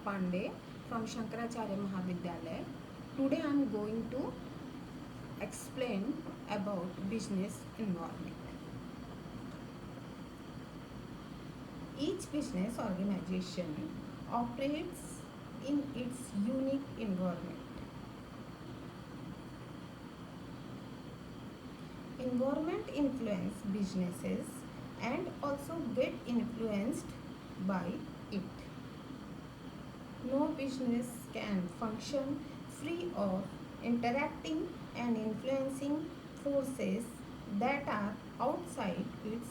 Pandey from Shankaracharya Mahavidyalaya. Today I am going to explain about business environment. Each business organization operates in its unique environment. Environment influence businesses and also get influenced by it. No business can function free of interacting and influencing forces that are outside its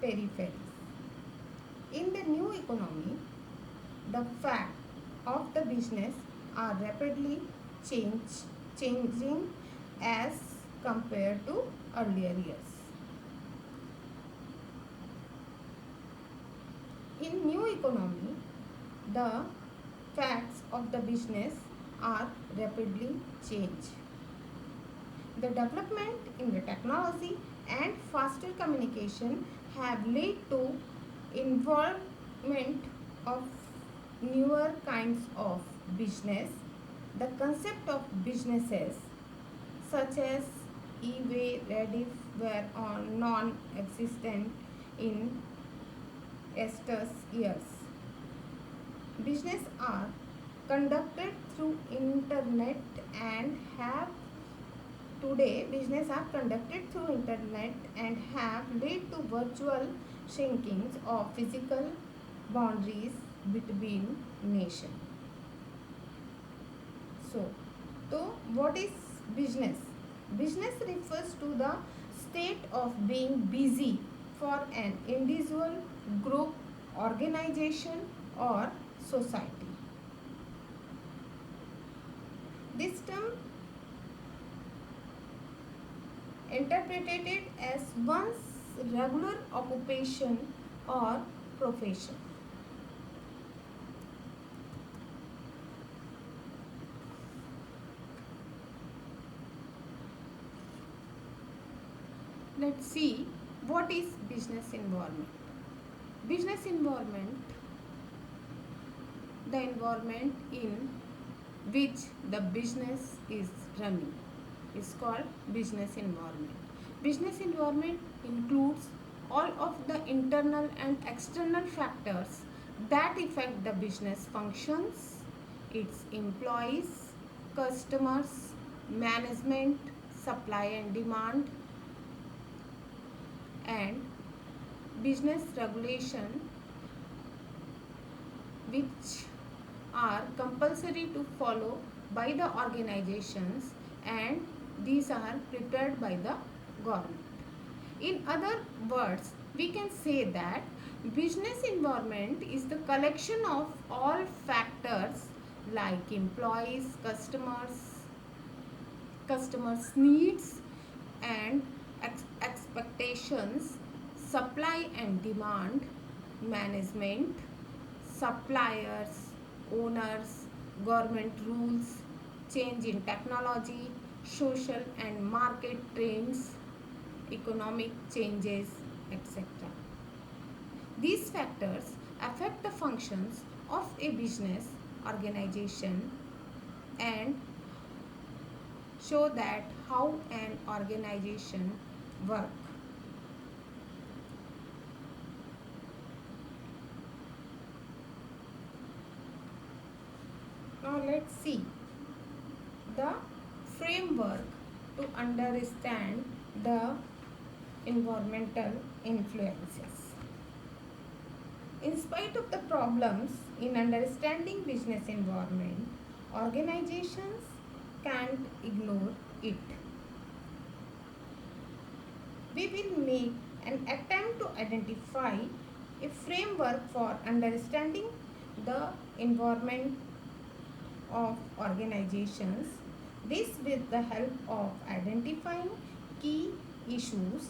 peripheries. In the new economy, the fact of the business are rapidly changing as compared to earlier years. In new economy, the facts of the business are rapidly change. The development in the technology and faster communication have led to involvement of newer kinds of business. The concept of businesses such as eBay, Rediff were non-existent in Esther's years. Business are conducted through internet and have today business are conducted through internet and have led to virtual shrinkings of physical boundaries between nations. So what is business? Business refers to the state of being busy for an individual, group, organization or society. This term interpreted as one's regular occupation or profession. Let's see what is business environment. Business environment, the environment in which the business is running, is called business environment. Business environment includes all of the internal and external factors that affect the business functions, its employees, customers, management, supply and demand, and business regulation which are compulsory to follow by the organizations, and these are prepared by the government. In other words, we can say that business environment is the collection of all factors like employees, customers needs and expectations, supply and demand, management, suppliers, owners, government rules, change in technology, social and market trends, economic changes, etc. These factors affect the functions of a business organization and show that how an organization works. Now let's see the framework to understand the environmental influences. In spite of the problems in understanding business environment, organizations can't ignore it. We will make an attempt to identify a framework for understanding the environment of organizations. This with the help of identifying key issues,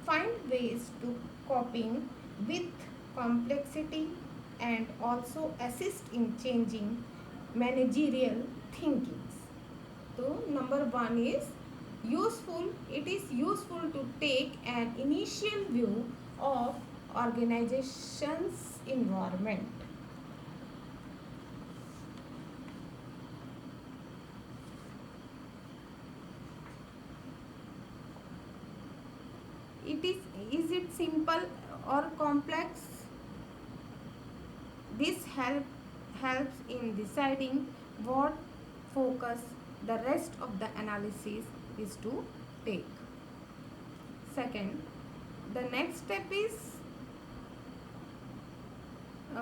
find ways to coping with complexity and also assist in changing managerial thinkings. So number one is useful. It is useful to take an initial view of organization's environment. Is it simple or complex? This helps in deciding what focus the rest of the analysis is to take. Second, the next step is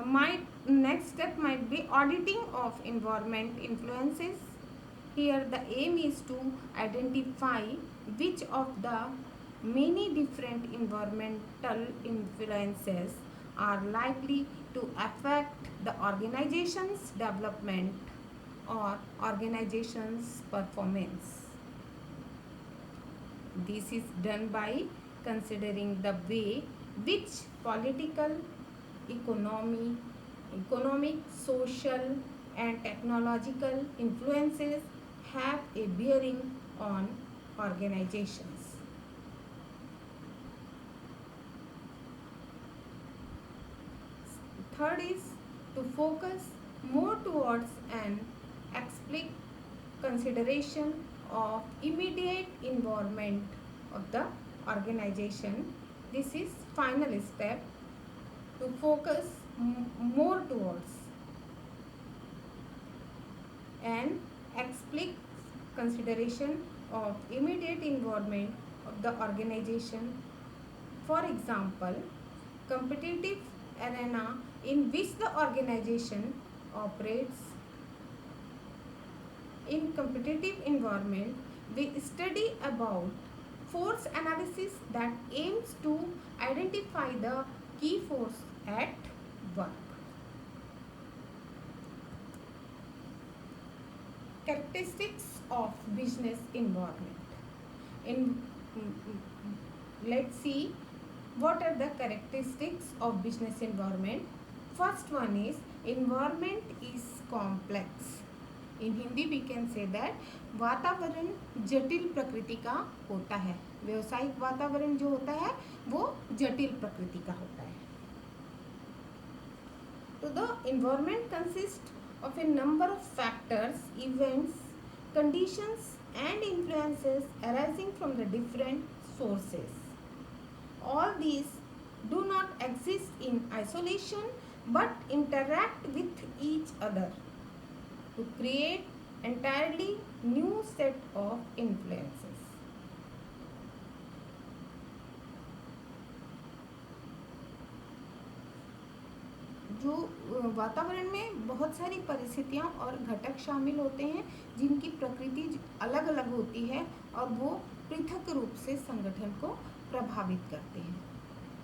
might be auditing of environment influences. Here the aim is to identify which of the many different environmental influences are likely to affect the organization's development or organization's performance. This is done by considering the way which political, economic, social and technological influences have a bearing on organizations. Third is to focus more towards an explicit consideration of immediate environment of the organization. This is final step, to focus more towards an explicit consideration of immediate environment of the organization. For example, competitive arena in which the organization operates. In competitive environment, we study about force analysis that aims to identify the key force at work. Characteristics of business environment. Let's see what are the characteristics of business environment. First one is environment is complex. In Hindi we can say that वातावरण जटिल प्रकृति का होता है. व्यवसायिक वातावरण जो होता है वो जटिल प्रकृति का होता है. So the environment consists of a number of factors, events, conditions and influences arising from the different sources. All these do not exist in isolation but interact with each other to create entirely new set of influences. जो वातावरण में बहुत सारी परिस्थितियाँ और घटक शामिल होते हैं जिनकी प्रकृति अलग अलग होती है और वो पृथक रूप से संगठन को प्रभावित करते हैं.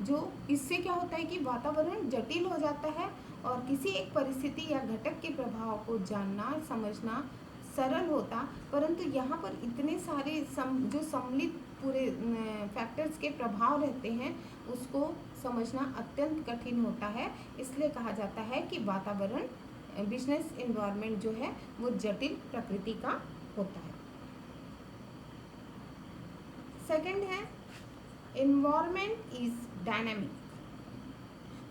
जो इससे क्या होता है कि वातावरण जटिल हो जाता है और किसी एक परिस्थिति या घटक के प्रभाव को जानना समझना सरल होता, परंतु यहाँ पर इतने सारे जो सम्मिलित पूरे फैक्टर्स के प्रभाव रहते हैं उसको समझना अत्यंत कठिन होता है. इसलिए कहा जाता है कि वातावरण बिजनेस एनवायरनमेंट जो है वो जटिल प्रकृति का होता है. सेकंड है environment is dynamic.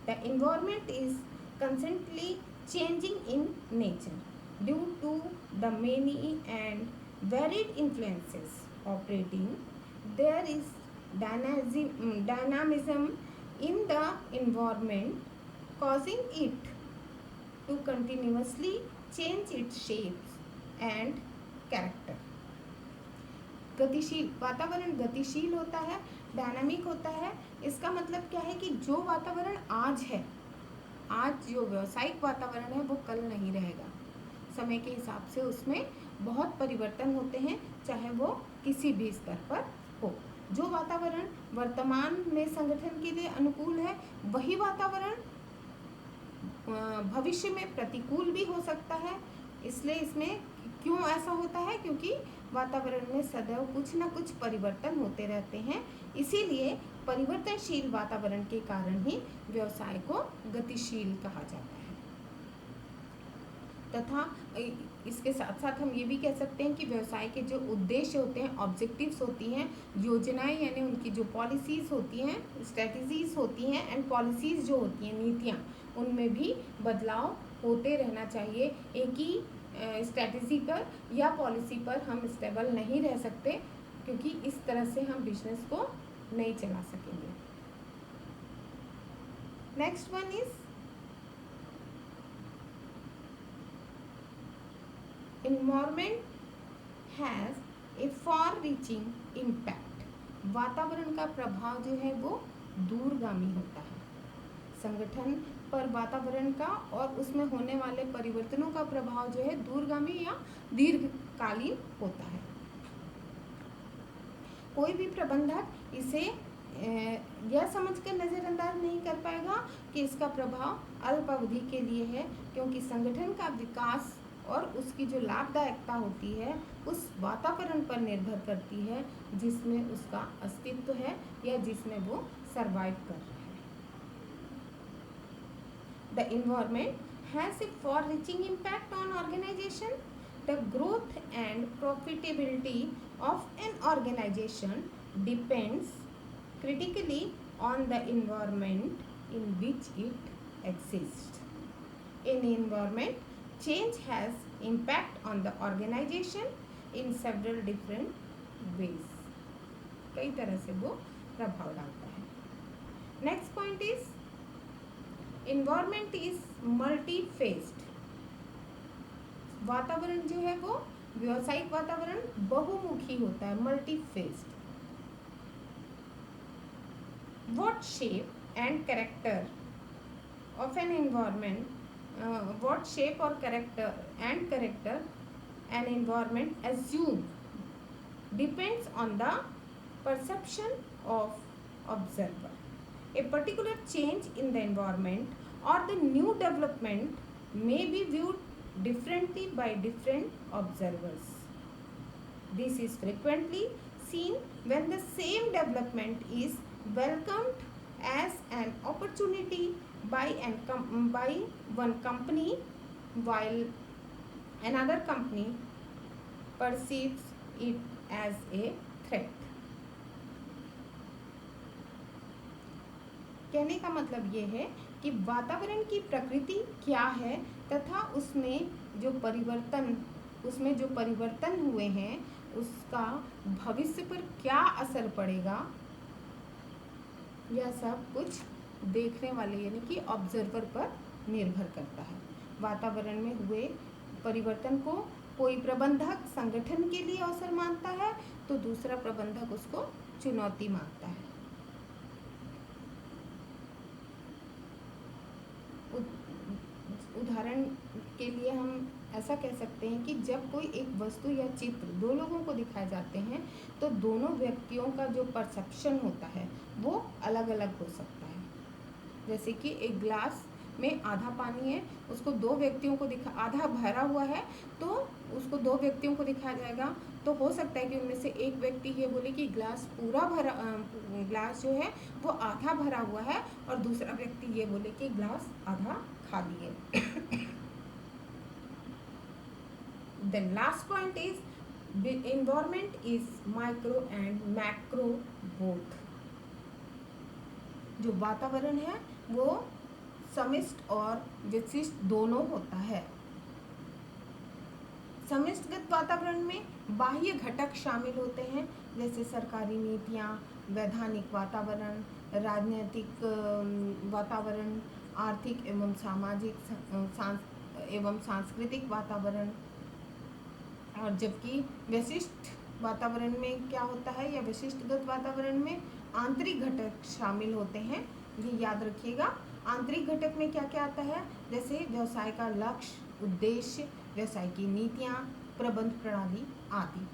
The environment is constantly changing in nature due to the many and varied influences operating. There is dynamism in the environment causing it to continuously change its shapes and character. गतिशील वातावरण गतिशील होता है, dynamic होता है. इसका मतलब क्या है कि जो वातावरण आज है, आज जो व्यावसायिक वातावरण है वो कल नहीं रहेगा. समय के हिसाब से उसमें बहुत परिवर्तन होते हैं, चाहे वो किसी भी स्तर पर हो. जो वातावरण वर्तमान में संगठन के लिए अनुकूल है वही वातावरण भविष्य में प्रतिकूल भी हो सकता है. इसलिए इसमें क्यों ऐसा होता है? क्योंकि वातावरण में सदैव कुछ न कुछ परिवर्तन होते रहते हैं. इसीलिए परिवर्तनशील वातावरण के कारण ही व्यवसाय को गतिशील कहा जाता है. तथा इसके साथ साथ हम ये भी कह सकते हैं कि व्यवसाय के जो उद्देश्य होते हैं, ऑब्जेक्टिव्स होती हैं, योजनाएं यानी उनकी जो पॉलिसीज़ होती हैं, स्ट्रेटजीज़ होती हैं एंड पॉलिसीज़ जो होती हैं, नीतियाँ, उनमें भी बदलाव होते रहना चाहिए। एक ही स्ट्रैटेजी पर या पॉलिसी पर हम स्टेबल नहीं रह सकते, क्योंकि इस तरह से हम बिजनेस को नहीं चला सकेंगे। Next one is environment has A for reaching impact. वातावरण का प्रभाव जो है वो दूरगामी होता है। संगठन पर वातावरण का और उसमें होने वाले परिवर्तनों का प्रभाव जो है दूरगामी या दीर्घकालीन होता है। कोई भी प्रबंधक इसे यह समझकर नज़रअंदाज नहीं कर पाएगा कि इसका प्रभाव अल्प अवधि के लिए है, क्योंकि संगठन का विकास और उसकी जो लाभदायकता होती है उस वातावरण पर निर्भर करती है जिसमें उसका अस्तित्व है या जिसमें वो सरवाइव कर रहा है। The environment has a far-reaching impact on organization. The growth and profitability of an organization depends critically on the environment in which it exists. In environment, change has impact on the organization in several different ways. कई तरह से वो प्रभाव डालता है। Next point is environment is multi faced. वातावरण जो है वो व्यावसायिक वातावरण बहुमुखी होता है, multi faced. What shape and character of an environment, what shape और character an environment assume depends on the perception of observer. A particular change in the environment or the new development may be viewed differently by different observers. This is frequently seen when the same development is welcomed as an opportunity by one company, while another company perceives it as a threat. कहने का मतलब ये है कि वातावरण की प्रकृति क्या है तथा उसमें जो परिवर्तन हुए हैं उसका भविष्य पर क्या असर पड़ेगा, यह सब कुछ देखने वाले यानी कि ऑब्जर्वर पर निर्भर करता है। वातावरण में हुए परिवर्तन को कोई प्रबंधक संगठन के लिए अवसर मानता है तो दूसरा प्रबंधक उसको चुनौती मानता है। उदाहरण के लिए हम ऐसा कह सकते हैं कि जब कोई एक वस्तु या चित्र दो लोगों को दिखाए जाते हैं तो दोनों व्यक्तियों का जो परसेप्शन होता है वो अलग अलग हो सकता है। जैसे कि एक ग्लास में आधा पानी है, उसको दो व्यक्तियों को आधा भरा हुआ है तो उसको दो व्यक्तियों को दिखाया जाएगा, तो हो सकता है कि उनमें से एक व्यक्ति ये बोले कि ग्लास जो है वो आधा भरा हुआ है और दूसरा व्यक्ति ये बोले कि ग्लास आधा खाली है। Then last point is the environment is micro and macro both. जो वातावरण है वो समिष्ट और विशिष्ट दोनों होता है। समिष्टगत वातावरण में बाह्य घटक शामिल होते हैं जैसे सरकारी नीतियाँ, वैधानिक वातावरण, राजनीतिक वातावरण, आर्थिक एवं सामाजिक एवं सांस्कृतिक वातावरण। और जबकि विशिष्ट वातावरण में क्या होता है या विशिष्टगत वातावरण में आंतरिक घटक शामिल होते हैं। ये याद रखिएगा। आंतरिक घटक में क्या क्या आता है, जैसे व्यवसाय का लक्ष्य, उद्देश्य, व्यवसाय की नीतियाँ, प्रबंध प्रणाली आदि।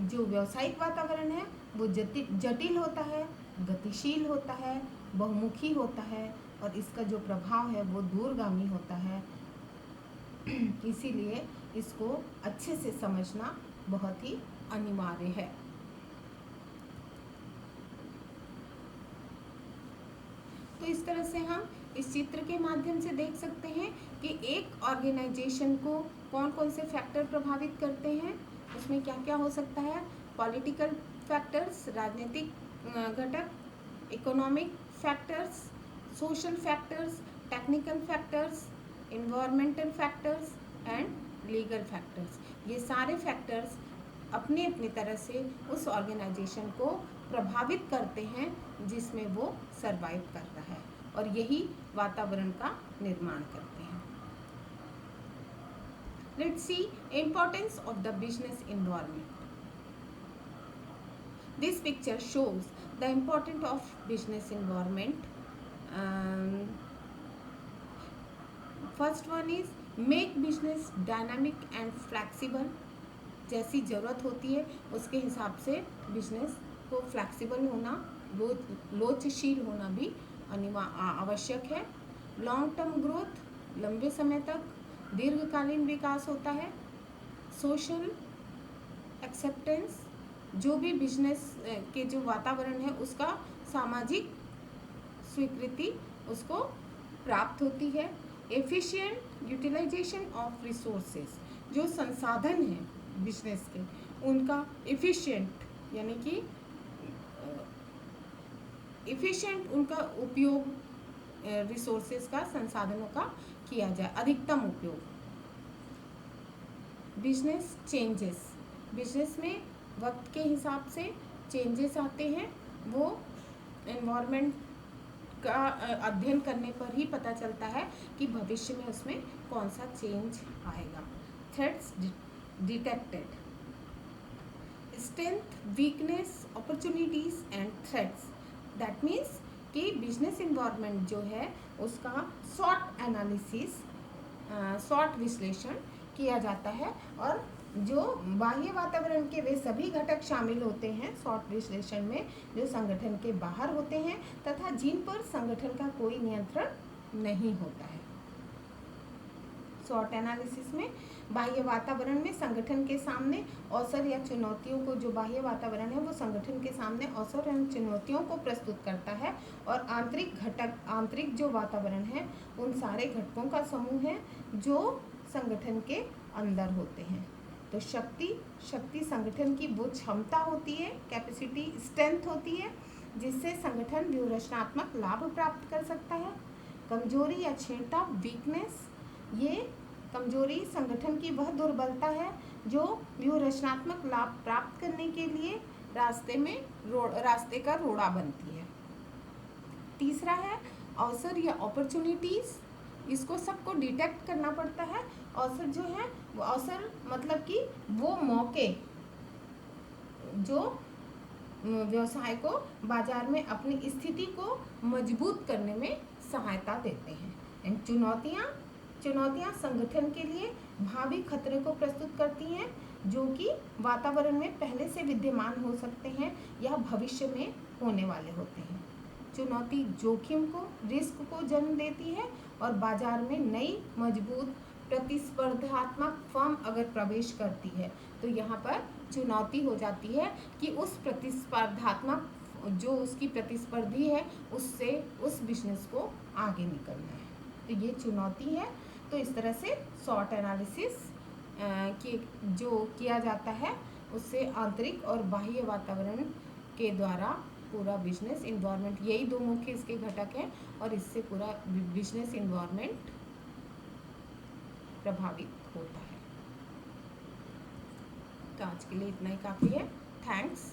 जो व्यावसायिक वातावरण है वो जटिल होता है, गतिशील होता है, बहुमुखी होता है और इसका जो प्रभाव है वो दूरगामी होता है। इसीलिए इसको अच्छे से समझना बहुत ही अनिवार्य है। तो इस तरह से हम इस चित्र के माध्यम से देख सकते हैं कि एक ऑर्गेनाइजेशन को कौन कौन से फैक्टर प्रभावित करते हैं। उसमें क्या क्या हो सकता है, पॉलिटिकल फैक्टर्स, राजनीतिक घटक, economic factors, social factors, technical factors, environmental factors and legal factors. ये सारे फैक्टर्स अपनी अपनी तरह से उस ऑर्गेनाइजेशन को प्रभावित करते हैं जिसमें वो सरवाइव करता है, और यही वातावरण का निर्माण करते हैं। Let's see importance of the business environment. This picture shows the importance of business environment. First one is make business dynamic and flexible. जैसी ज़रूरत होती है उसके हिसाब से बिजनेस को फ्लैक्सीबल होना, लोचशील होना भी आवश्यक है। लॉन्ग टर्म ग्रोथ, लंबे समय तक दीर्घकालीन विकास होता है। सोशल एक्सेप्टेंस, जो भी बिजनेस के जो वातावरण है उसका सामाजिक स्वीकृति उसको प्राप्त होती है। एफिशिएंट यूटिलाइजेशन ऑफ रिसोर्सेज, जो संसाधन हैं बिजनेस के उनका एफिशिएंट यानी कि एफिशिएंट उनका उपयोग, रिसोर्सेज का, संसाधनों का किया जाए, अधिकतम उपयोग। बिजनेस चेंजेस, बिजनेस में वक्त के हिसाब से चेंजेस आते हैं, वो एनवायरनमेंट का अध्ययन करने पर ही पता चलता है कि भविष्य में उसमें कौन सा चेंज आएगा। Threats detected, strength, weakness, opportunities and threats. That means कि बिजनेस इन्वायरमेंट जो है उसका शॉर्ट एनालिसिस, शॉर्ट विश्लेषण किया जाता है, और जो बाह्य वातावरण के वे सभी घटक शामिल होते हैं शॉर्ट विश्लेषण में जो संगठन के बाहर होते हैं तथा जिन पर संगठन का कोई नियंत्रण नहीं होता है। शॉर्ट एनालिसिस में बाह्य वातावरण में संगठन के सामने अवसर या चुनौतियों को, जो बाह्य वातावरण है वो संगठन के सामने अवसर एवं चुनौतियों को प्रस्तुत करता है, और आंतरिक घटक, आंतरिक जो वातावरण है उन सारे घटकों का समूह है जो संगठन के अंदर होते हैं। तो शक्ति संगठन की वो क्षमता होती है, कैपेसिटी, स्ट्रेंथ होती है जिससे संगठन व्यूहरचनात्मक लाभ प्राप्त कर सकता है। कमजोरी या क्षीणता, वीकनेस, ये कमजोरी संगठन की वह दुर्बलता है जो व्यूहरचनात्मक लाभ प्राप्त करने के लिए रास्ते का रोड़ा बनती है। तीसरा है अवसर या अपॉर्चुनिटीज, इसको सबको डिटेक्ट करना पड़ता है। अवसर जो है वो अवसर मतलब कि वो मौके जो व्यवसाय को बाजार में अपनी स्थिति को मजबूत करने में सहायता देते हैं। एंड चुनौतियाँ संगठन के लिए भावी खतरे को प्रस्तुत करती हैं जो कि वातावरण में पहले से विद्यमान हो सकते हैं या भविष्य में होने वाले होते हैं। चुनौती जोखिम को, रिस्क को जन्म देती है, और बाजार में नई मजबूत प्रतिस्पर्धात्मक फर्म अगर प्रवेश करती है तो यहाँ पर चुनौती हो जाती है कि उस प्रतिस्पर्धात्मक, जो उसकी प्रतिस्पर्धी है, उससे उस बिजनेस को आगे निकलना है, तो ये चुनौती है। तो इस तरह से शॉर्ट एनालिसिस की जो किया जाता है उससे आंतरिक और बाह्य वातावरण के द्वारा पूरा बिजनेस इन्वायरमेंट, यही दो मुख्य इसके घटक हैं, और इससे पूरा बिजनेस इन्वायरमेंट प्रभावित होता है। तो आज के लिए इतना ही काफ़ी है। थैंक्स।